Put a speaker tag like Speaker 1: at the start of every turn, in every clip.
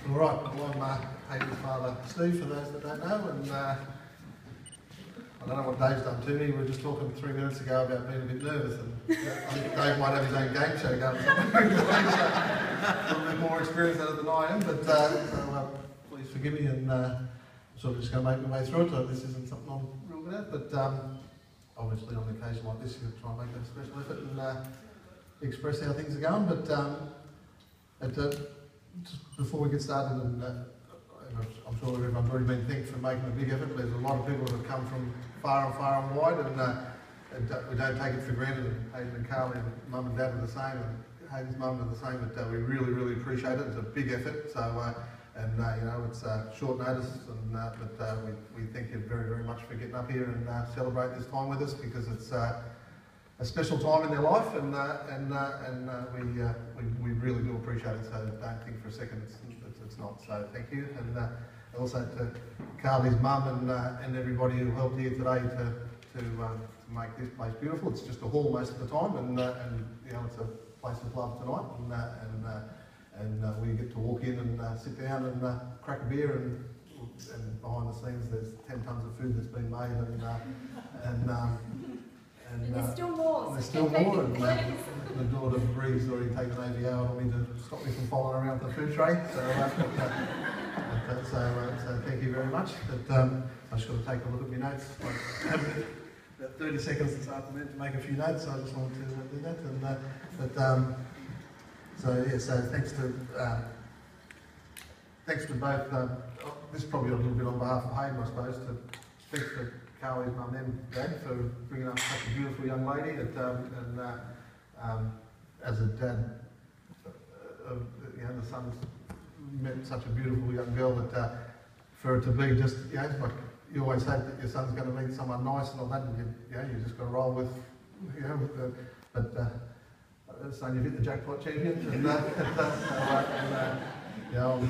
Speaker 1: All right, well, I'm Hayden's father, Steve, for those that don't know, and I don't know what Dave's done to me. We were just talking 3 minutes ago about being a bit nervous, and I think Dave might have his own game show going somewhere. A little bit more experience at it than I am, but so, please forgive me, and sort of just going to make my way through it. So this isn't something I'm real good at, but obviously on an occasion like this, you've got to try and make a special effort and express how things are going. But just before we get started, and I'm sure everyone's already been thanked for making a big effort. There's a lot of people that have come from far and wide, and we don't take it for granted. And Hayden and Carly and Mum and Dad are the same, and Hayden's mum are the same. But we really appreciate it. It's a big effort. So you know, it's short notice, and but we thank you very much for getting up here and celebrate this time with us, because it's a special time in their life, and we really do appreciate it. So don't think for a second it's not. So thank you, and also to Carly's mum and everybody who helped here today to make this place beautiful. It's just a hall most of the time, and you know, it's a place of love tonight, and we get to walk in and sit down and crack a beer, and behind the scenes there's 10 tons of food that's been made, and
Speaker 2: there's still more.
Speaker 1: And there's still more, and the daughter Bree's already taken AVO on me to stop me from following around with the food tray. So thank you very much. But I just got to take a look at my notes. I have about 30 seconds this afternoon to make a few notes, so I just wanted to do that. So thanks to both. This is probably a little bit on behalf of Hayden, I suppose. Thanks to Carly's mum and dad for bringing up such a beautiful young lady, as a dad, you know, the son's met such a beautiful young girl that for it to be just, you know, like you always hope that your son's going to meet someone nice and all that, and you just got to roll with, you know, saying you've hit the jackpot champion, and you know,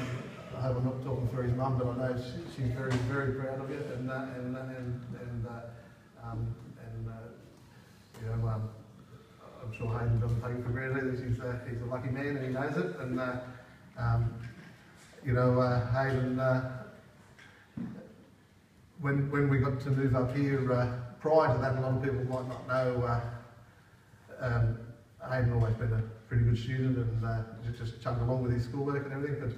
Speaker 1: I hope I'm not talking for his mum, but I know she's very proud of you, and you know, I'm sure Hayden doesn't take it for granted either. He's a lucky man, and he knows it. And you know, Hayden, when we got to move up here, prior to that, a lot of people might not know, Hayden always been a pretty good student, and just chugged along with his schoolwork and everything. But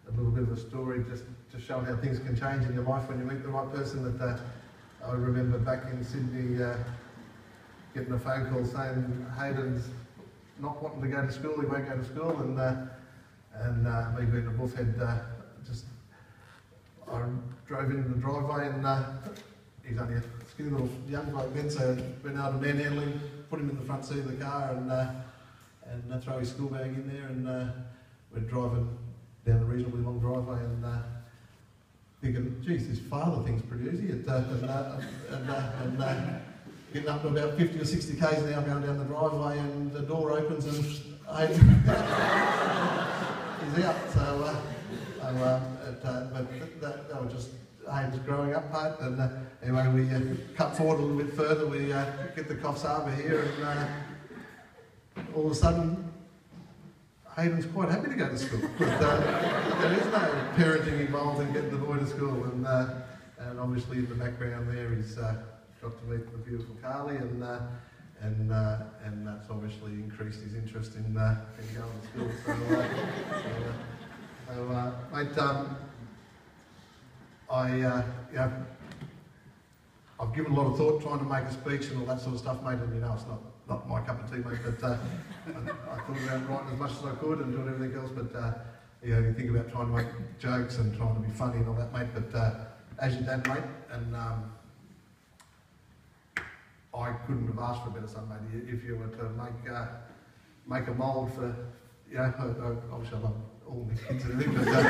Speaker 1: a little bit of a story just showing how things can change in your life when you meet the right person. That I remember back in Sydney getting a phone call saying Hayden's not wanting to go to school, he won't go to school, and me being a buffhead, I drove into the driveway, and he's only a skinny little young bloke then, so went out of manhandling, put him in the front seat of the car, and throw his school bag in there, and we're driving down a reasonably long driveway, and thinking, geez, this father thing's pretty easy, getting up to about 50 or 60 k's an hour going down the driveway, and the door opens and Hayden he's out. So, but that was just Hayden's growing up part. And anyway, we cut forward a little bit further. We get the Coffs Harbour here, and all of a sudden, Hayden's quite happy to go to school. But there is no parenting involved in getting the boy to school, and obviously in the background there he's got to meet the beautiful Carly, and that's obviously increased his interest in going to school. Mate, I've given a lot of thought trying to make a speech and all that sort of stuff, mate, and you know it's not my cup of tea, mate, but I thought about writing as much as I could and doing everything else, but you think about trying to make jokes and trying to be funny and all that, mate, but as your dad, mate, and I couldn't have asked for a better son, mate. If you were to make a mould for, you know, obviously I love all my kids and everything, but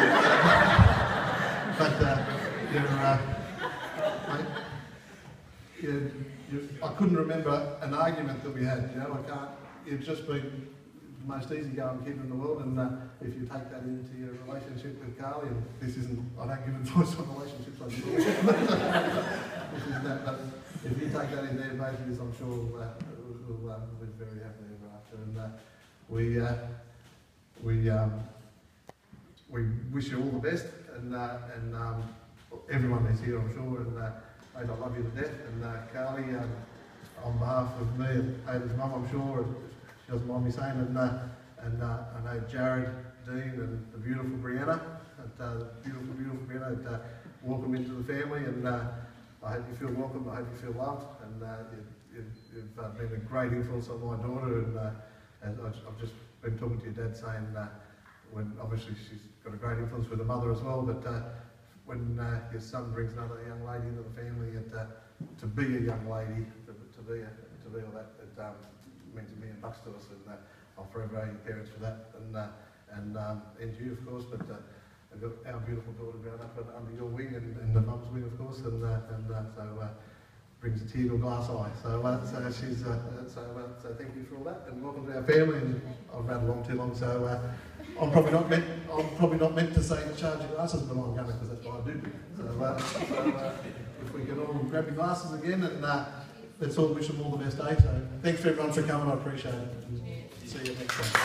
Speaker 1: I couldn't remember an argument that we had. You know, it's just been the most easygoing kid in the world, and if you take that into your relationship with Carly, and this isn't, I don't give advice on relationships, I'm sure. This is that, but if you take that in there, both of us, I'm sure we'll be very happy ever after. And we wish you all the best, and everyone is here, I'm sure, and mate, I love you to death. And Carly, on behalf of me and Hayden's mum, I'm sure, she doesn't mind me saying, and I know Jared, Dean, and the beautiful Brianna, beautiful Brianna, welcome into the family, and I hope you feel welcome, I hope you feel loved, and you've been a great influence on my daughter, and I've just been talking to your dad saying, when obviously she's got a great influence with her mother as well, but when your son brings another young lady into the family, to be a young lady, to be all that, it means $1 million to us, and I'll forever owe your parents for that, and you, of course, but I've got our beautiful daughter grown up under your wing and the mum's wing, of course, and so brings a tear to a glass eye. So she's so thank you for all that, and welcome to our family. And I've ran along too long, so I'm probably not meant to say charge your glasses, but I'm going to, because that's what I do. So if we can all grab your glasses again, and let's all wish them all the best day. So thanks for everyone for coming. I appreciate it. And see you next time.